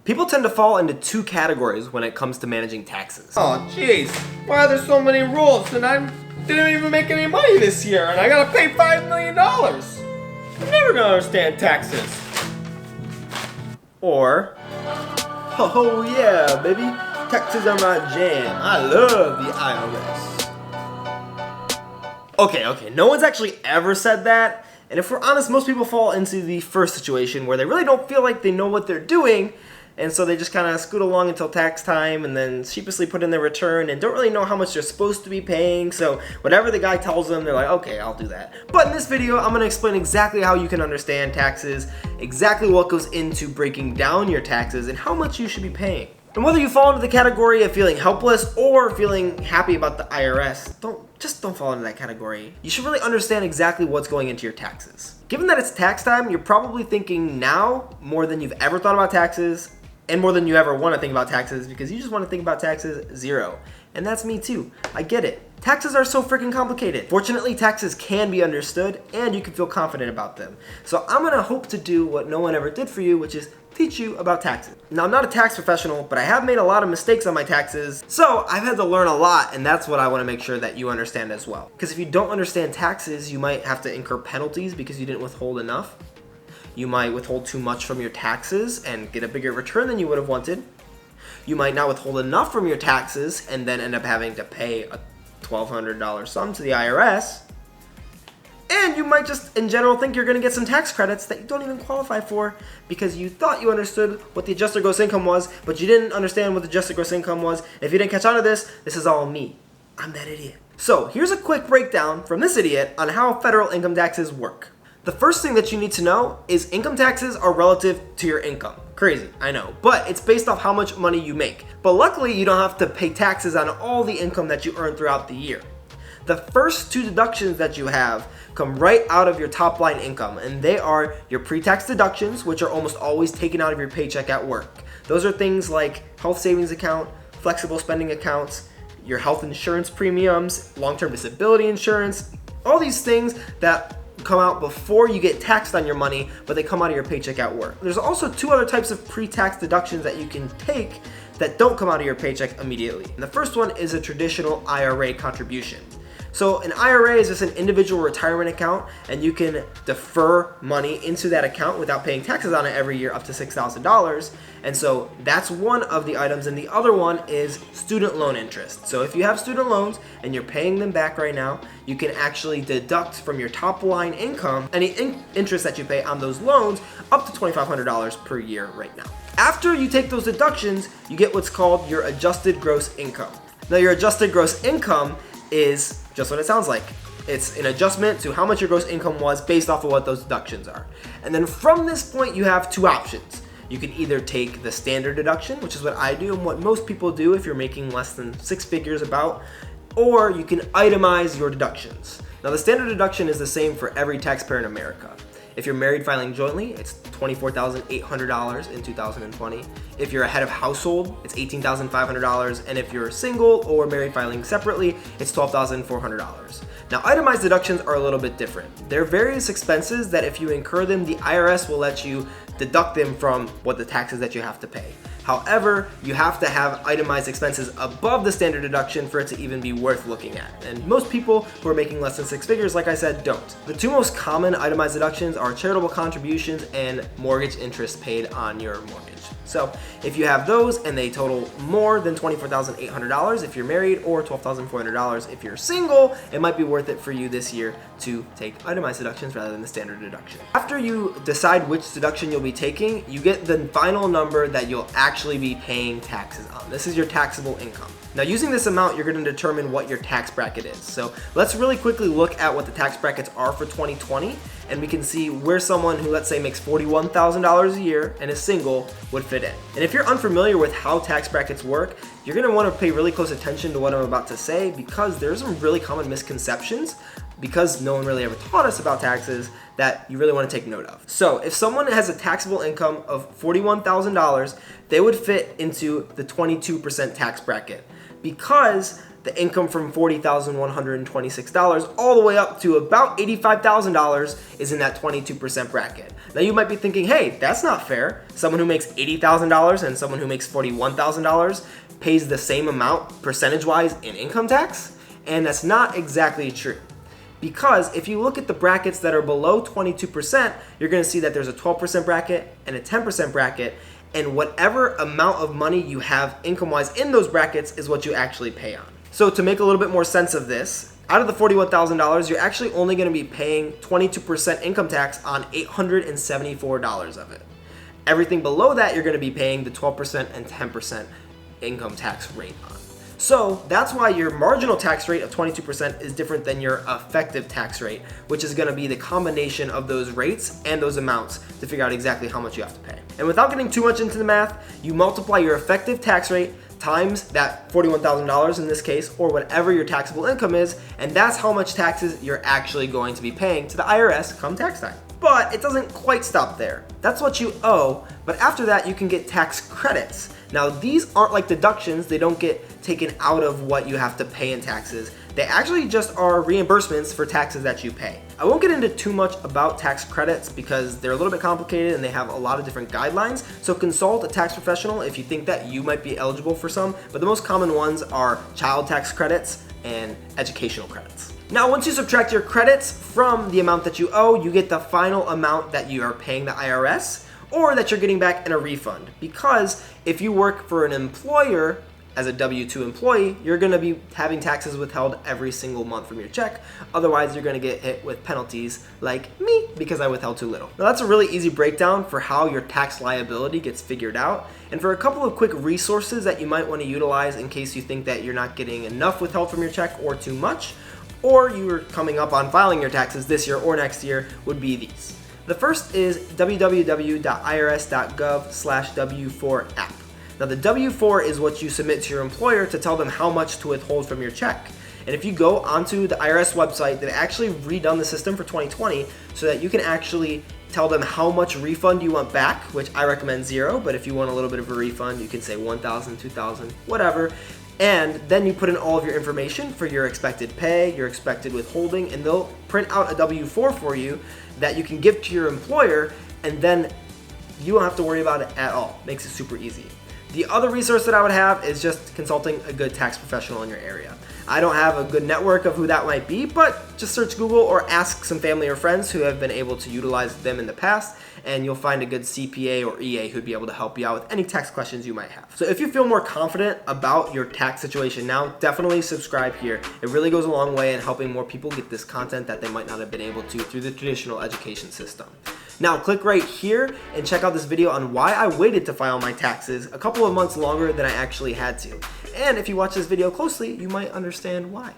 People tend to fall into two categories when it comes to managing taxes. Oh jeez, why are there so many rules and I didn't even make any money this year and I gotta pay $5 million? I'm never gonna understand taxes. Or, oh yeah, baby, taxes are my jam. I love the IRS. Okay, no one's actually ever said that. And if we're honest, most people fall into the first situation where they really don't feel like they know what they're doing. And so they just kind of scoot along until tax time and then sheepishly put in their return and don't really know how much they're supposed to be paying. So whatever the guy tells them, they're like, okay, I'll do that. But in this video, I'm going to explain exactly how you can understand taxes, exactly what goes into breaking down your taxes, and how much you should be paying. And whether you fall into the category of feeling helpless or feeling happy about the IRS, don't fall into that category. You should really understand exactly what's going into your taxes. Given that it's tax time, you're probably thinking now more than you've ever thought about taxes, and more than you ever want to think about taxes, because you just want to think about taxes zero. And that's me too. I get it. Taxes are so freaking complicated. Fortunately, taxes can be understood and you can feel confident about them. So I'm gonna hope to do what no one ever did for you, which is teach you about taxes. Now, I'm not a tax professional, but I have made a lot of mistakes on my taxes, so I've had to learn a lot, and that's what I want to make sure that you understand as well. Because if you don't understand taxes, you might have to incur penalties because you didn't withhold enough. You might withhold too much from your taxes and get a bigger return than you would have wanted. You might not withhold enough from your taxes and then end up having to pay a $1,200 sum to the IRS. And you might just, in general, think you're going to get some tax credits that you don't even qualify for because you thought you understood what the adjusted gross income was, but you didn't understand what the adjusted gross income was. If you didn't catch on to this is all me. I'm that idiot. So here's a quick breakdown from this idiot on how federal income taxes work. The first thing that you need to know is income taxes are relative to your income. Crazy, I know, but it's based off how much money you make. But luckily, you don't have to pay taxes on all the income that you earn throughout the year. The first two deductions that you have come right out of your top line income, and they are your pre-tax deductions, which are almost always taken out of your paycheck at work. Those are things like health savings account, flexible spending accounts, your health insurance premiums, long-term disability insurance, all these things that come out before you get taxed on your money, but they come out of your paycheck at work. There's also two other types of pre-tax deductions that you can take that don't come out of your paycheck immediately. And the first one is a traditional IRA contribution. So an IRA is just an individual retirement account, and you can defer money into that account without paying taxes on it every year up to $6,000. And so that's one of the items, and the other one is student loan interest. So if you have student loans and you're paying them back right now, you can actually deduct from your top line income any interest that you pay on those loans up to $2,500 per year right now. After you take those deductions, you get what's called your adjusted gross income. Now, your adjusted gross income is just what it sounds like. It's an adjustment to how much your gross income was based off of what those deductions are. And then from this point, you have two options. You can either take the standard deduction, which is what I do and what most people do if you're making less than six figures about, or you can itemize your deductions. Now, the standard deduction is the same for every taxpayer in America. If you're married filing jointly, it's $24,800 in 2020. If you're a head of household, it's $18,500. And if you're single or married filing separately, it's $12,400. Now, itemized deductions are a little bit different. There are various expenses that if you incur them, the IRS will let you deduct them from what the taxes that you have to pay. However, you have to have itemized expenses above the standard deduction for it to even be worth looking at. And most people who are making less than six figures, like I said, don't. The two most common itemized deductions are charitable contributions and mortgage interest paid on your mortgage. So if you have those and they total more than $24,800 if you're married, or $12,400 if you're single, it might be worth it for you this year to take itemized deductions rather than the standard deduction. After you decide which deduction you'll be taking, you get the final number that you'll actually be paying taxes on. This is your taxable income. Now, using this amount, you're going to determine what your tax bracket is. So let's really quickly look at what the tax brackets are for 2020, and we can see where someone who, let's say, makes $41,000 a year and is single would fit in. And if you're unfamiliar with how tax brackets work, you're going to want to pay really close attention to what I'm about to say, because there's some really common misconceptions, because no one really ever taught us about taxes, that you really want to take note of. So if someone has a taxable income of $41,000, they would fit into the 22% tax bracket, because the income from $40,126 all the way up to about $85,000 is in that 22% bracket. Now you might be thinking, hey, that's not fair. Someone who makes $80,000 and someone who makes $41,000 pays the same amount percentage-wise in income tax? And that's not exactly true. Because if you look at the brackets that are below 22%, you're going to see that there's a 12% bracket and a 10% bracket, and whatever amount of money you have income-wise in those brackets is what you actually pay on. So to make a little bit more sense of this, out of the $41,000, you're actually only going to be paying 22% income tax on $874 of it. Everything below that, you're going to be paying the 12% and 10% income tax rate on. So that's why your marginal tax rate of 22% is different than your effective tax rate, which is going to be the combination of those rates and those amounts to figure out exactly how much you have to pay. And without getting too much into the math, you multiply your effective tax rate times that $41,000 in this case, or whatever your taxable income is, and that's how much taxes you're actually going to be paying to the IRS come tax time. But it doesn't quite stop there. That's what you owe, but after that you can get tax credits. Now these aren't like deductions, they don't get taken out of what you have to pay in taxes. They actually just are reimbursements for taxes that you pay. I won't get into too much about tax credits because they're a little bit complicated and they have a lot of different guidelines, so consult a tax professional if you think that you might be eligible for some, but the most common ones are child tax credits and educational credits. Now, once you subtract your credits from the amount that you owe, you get the final amount that you are paying the IRS or that you're getting back in a refund. Because if you work for an employer as a W-2 employee, you're going to be having taxes withheld every single month from your check. Otherwise, you're going to get hit with penalties like me because I withheld too little. Now, that's a really easy breakdown for how your tax liability gets figured out. And for a couple of quick resources that you might want to utilize in case you think that you're not getting enough withheld from your check or too much, or you're coming up on filing your taxes this year or next year, would be these. The first is www.irs.gov/W4 app. Now the W4 is what you submit to your employer to tell them how much to withhold from your check. And if you go onto the IRS website, they've actually redone the system for 2020 so that you can actually tell them how much refund you want back, which I recommend 0, but if you want a little bit of a refund, you can say 1,000, 2,000, whatever. And then you put in all of your information for your expected pay, your expected withholding, and they'll print out a W-4 for you that you can give to your employer, and then you don't have to worry about it at all. Makes it super easy. The other resource that I would have is just consulting a good tax professional in your area. I don't have a good network of who that might be, but just search Google or ask some family or friends who have been able to utilize them in the past, and you'll find a good CPA or EA who'd be able to help you out with any tax questions you might have. So if you feel more confident about your tax situation now, definitely subscribe here. It really goes a long way in helping more people get this content that they might not have been able to through the traditional education system. Now click right here and check out this video on why I waited to file my taxes a couple of months longer than I actually had to. And if you watch this video closely, you might understand why.